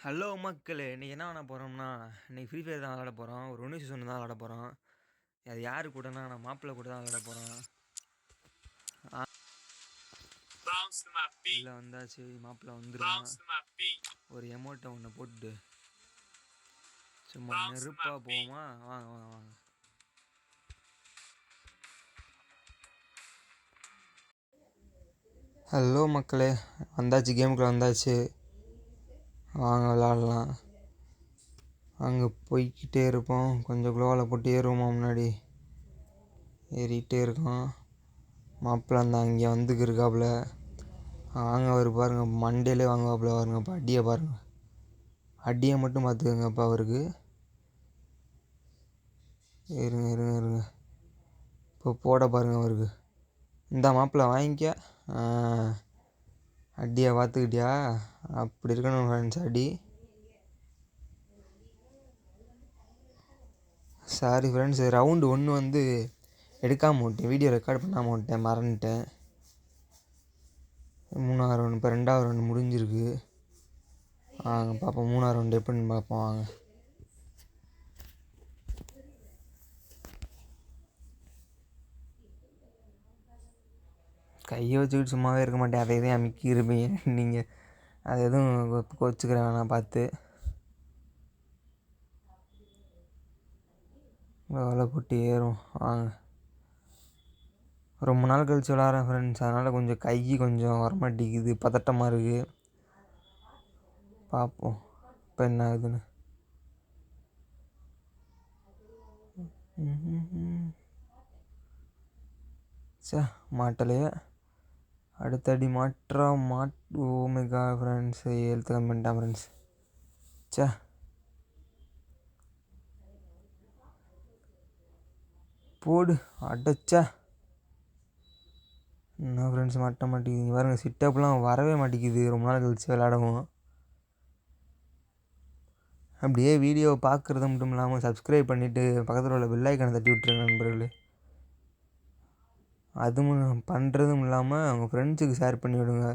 Hello மக்களே! இன்னைக்கு என்ன பண்ண போறோம்னா, இன்னைக்கு ஃப்ரீ ஃபயர் தான் விளையாட போறோம். ஒரு 1v1 தான் விளையாட போறோம். அது யாரு கூடனா, நான் மாப்பிள கூட தான் விளையாட போறோம். உள்ள வந்தாச்சு. மாப்பிள வந்துருவான். ஒரு எமோட்ட ஒண்ணு போட்டுட்டு சும்மா நெருப்பா போவோமா? வாங்க வாங்க வாங்க. ஹலோ மக்களே! வந்தாச்சு, கேமுக்குள்ள வந்தாச்சு. வாங்க விளையாடலாம். அங்கே போய்கிட்டே இருப்போம். கொஞ்சம் குளோவில் போட்டு ஏறுவோமா முன்னாடி. ஏறிக்கிட்டே இருக்கோம். மாப்பிள்ள அந்த அங்கே வந்துக்கு இருக்காப்புல. வாங்க அவர் பாருங்க, மண்டையிலே வாங்குவாப்புல பாருங்க. இப்போ அடியை பாருங்க, அடியை மட்டும் பார்த்துக்கோங்கப்பா அவருக்கு. இருங்க இருங்க இருங்க, இப்போ போட பாருங்க அவருக்கு. இந்த மாப்பிள்ள வாங்கிக்க. அடியை பார்த்துக்கிட்டியா? அப்படி இருக்கணும் ஃப்ரெண்ட்ஸ் அடி. சாரி ஃப்ரெண்ட்ஸ், ரவுண்டு 1 வந்து எடுக்காமல் விட்டேன், வீடியோ ரெக்கார்ட் பண்ணாமல் விட்டேன், மறந்துட்டேன். 3வது ரவுண்டு, இப்போ 2வது ரவுண்டு முடிஞ்சிருக்கு. வாங்க பார்ப்போம் 3வது ரவுண்டு எப்படின்னு பார்ப்போம் வாங்க. கையை வச்சுக்கிட்டு சும்மாவே இருக்க மாட்டேன், அதை எதையும் அமுக்கி இருப்பீங்க நீங்கள். அது எதுவும் கோச்சிக்கிறேன் வேணாம் பார்த்து. வேலை போட்டு ஏறும் வாங்க. ரொம்ப நாள் கழிச்சு விளாட்றேன் ஃப்ரெண்ட்ஸ், அதனால் கொஞ்சம் கை கொஞ்சம் வரமாட்டேங்குது, பதட்டமாக இருக்குது. பார்ப்போம் இப்போ என்ன ஆகுதுன்னு. சே மாட்டலையே. அடுத்தடி ஓமேகா ஃப்ரெண்ட்ஸ், எழுத்து கம்மி பண்ணிட்டான் ஃப்ரெண்ட்ஸ். சே போடு அடைச்சா. என்ன ஃப்ரெண்ட்ஸ் மாட்ட மாட்டேங்குது பாருங்க, சிட்டப்லாம் வரவே மாட்டேங்குது ரொம்ப நாள் கழிச்சு விளாடவும். அப்படியே வீடியோ பார்க்குறது மட்டும் இல்லாமல் சப்ஸ்கிரைப் பண்ணிவிட்டு பக்கத்தில் உள்ள பெல் ஐக்கானை தட்டி விட்டுருங்க நண்பர்களே. அதுவும் பண்ணுறதும் இல்லாமல் அவங்க ஃப்ரெண்ட்ஸுக்கு ஷேர் பண்ணி விடுங்க.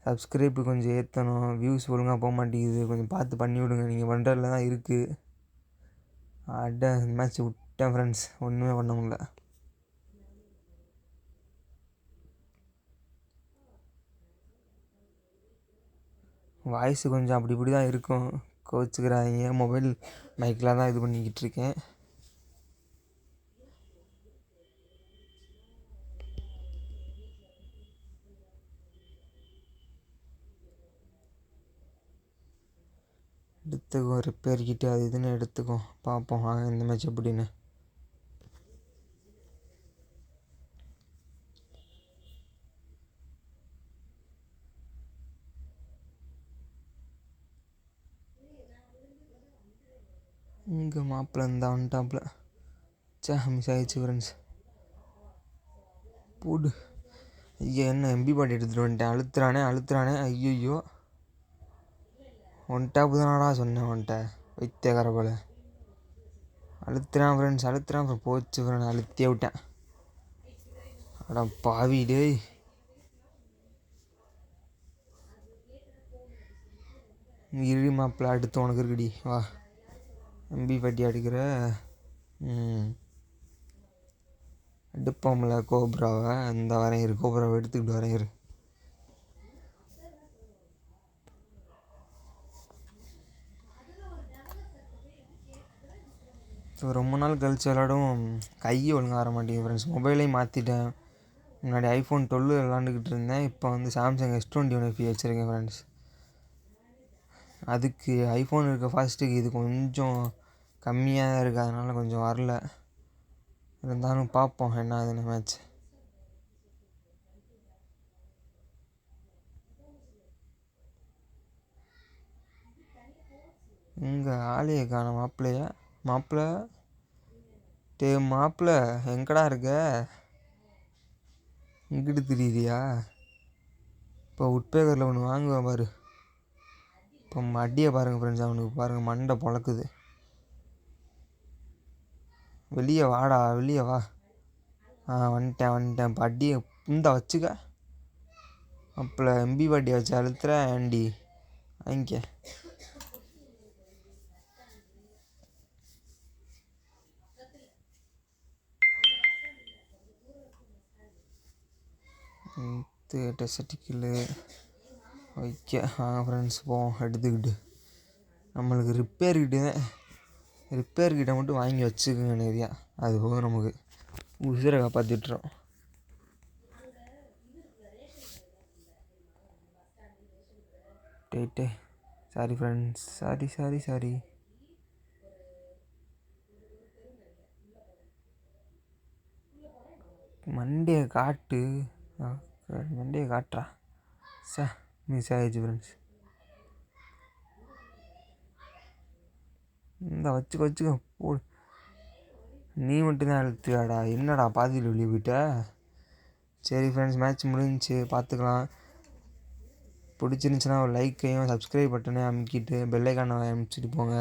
சப்ஸ்கிரைப்பு கொஞ்சம் ஏற்றணும், வியூஸ் ஒழுங்காக போக மாட்டேங்குது, கொஞ்சம் பார்த்து பண்ணி விடுங்க. நீங்கள் பண்ணுறதுல தான் இருக்குது. மேட்ச் விட்டேன் ஃப்ரெண்ட்ஸ், ஒன்றுமே பண்ண முடியல. வாய்ஸு கொஞ்சம் அப்படி இப்படி தான் இருக்கும், கோச்சுக்கிறாங்க. மொபைல் மைக்கில் தான் இது பண்ணிக்கிட்டு இருக்கேன். எடுத்துக்கோ ரிப்பேர் கிட்டு அது இதுன்னு எடுத்துக்கோ. பார்ப்போம் வாங்க இந்த மேட்ச் எப்படின்னு. இங்கே மாப்பிள்ள இருந்தால் வந்துட்டாப்புல. சே மிஸ் ஆகிடுச்சு ஃப்ரெண்ட்ஸ். போடு. ஐயோ என்ன எம்பி பாட்டி எடுத்துகிட்டு வந்துட்டேன். அழுத்துறானே ஐயோ. ஒன் டாப்பு தானடா சொன்னேன் உன்ட்ட, வைத்தியக்கார போல். அழுத்துறான் ஃப்ரெண்ட்ஸ், அப்புறம் போச்சு ஃப்ரெண்ட், அழுத்தியே விட்டேன். அட பாவி டேய். இரு மாப்பிள்ள அடுத்து உனக்கு இருக்குடி, வா. எம்பி பாட்டி அடிக்கிற. எடுப்போம்ல கோப்ராவை, இந்த வரையும் கோப்ராவை எடுத்துக்கிட்டு வரையும். ஸோ ரொம்ப நாள் கழிச்சு விளாடும், கை ஒழுங்காக வர மாட்டேங்குது ஃப்ரெண்ட்ஸ். மொபைலையும் மாற்றிட்டேன். முன்னாடி ஐஃபோன் 12 விளாண்டுக்கிட்டு இருந்தேன், இப்போ வந்து சாம்சங் S21 FE வச்சுருக்கேன் ஃப்ரெண்ட்ஸ். அதுக்கு ஐஃபோன் இருக்க ஃபாஸ்ட்டுக்கு இது கொஞ்சம் கம்மியாக தான் இருக்குது, அதனால் கொஞ்சம் வரல. இருந்தாலும் பார்ப்போம் என்ன ஆகுதுன்னு மேட்ச். இங்கே ஆளையே காண மாப்பிள்ள எங்கடா இருக்க? இங்கிட்டு திரியிறியா? இப்போ உட்பேக்கரில் ஒன்று வாங்குவேன் பாரு. இப்போ அடியை பாருங்கள் ஃப்ரெண்ட்ஸ், அவனுக்கு பாருங்கள் மண்டை பொழக்குது. வெளியே வாடா, வெளியே வா. வந்துட்டேன். இப்போ அடியை புந்தா வச்சுக்க. அப்போ எம்பி பாட்டியை வச்சு அழுத்துற ஆண்டி. வாங்கிக்க. டெசர்டிக்கில் ஓகே. ஃப்ரெண்ட்ஸ் போவோம் எடுத்துக்கிட்டு. நம்மளுக்கு ரிப்பேர் கிட்ட மட்டும் வாங்கி வச்சுக்கோங்க நிறையா. அது போக நமக்கு உசுரை காப்பாற்றிட்டுரும். டேட்டே சாரி ஃப்ரெண்ட்ஸ், சாரி. மண்டே காட்டுறா மிஸ் ஆகிடுச்சு ஃப்ரெண்ட்ஸ். இந்த வச்சுக்க போ. நீ மட்டும்தான் அழுத்துக்காடா, என்னடா பாதியில் வெளியே போயிட்ட. சரி ஃப்ரெண்ட்ஸ், மேட்ச் முடிஞ்சிச்சு, பார்த்துக்கலாம். பிடிச்சிருந்துச்சின்னா ஒரு லைக்கையும் சப்ஸ்கிரைப் பட்டனையும் அமுக்கிட்டு பெல்லைக்கான அமுச்சிட்டு போங்க.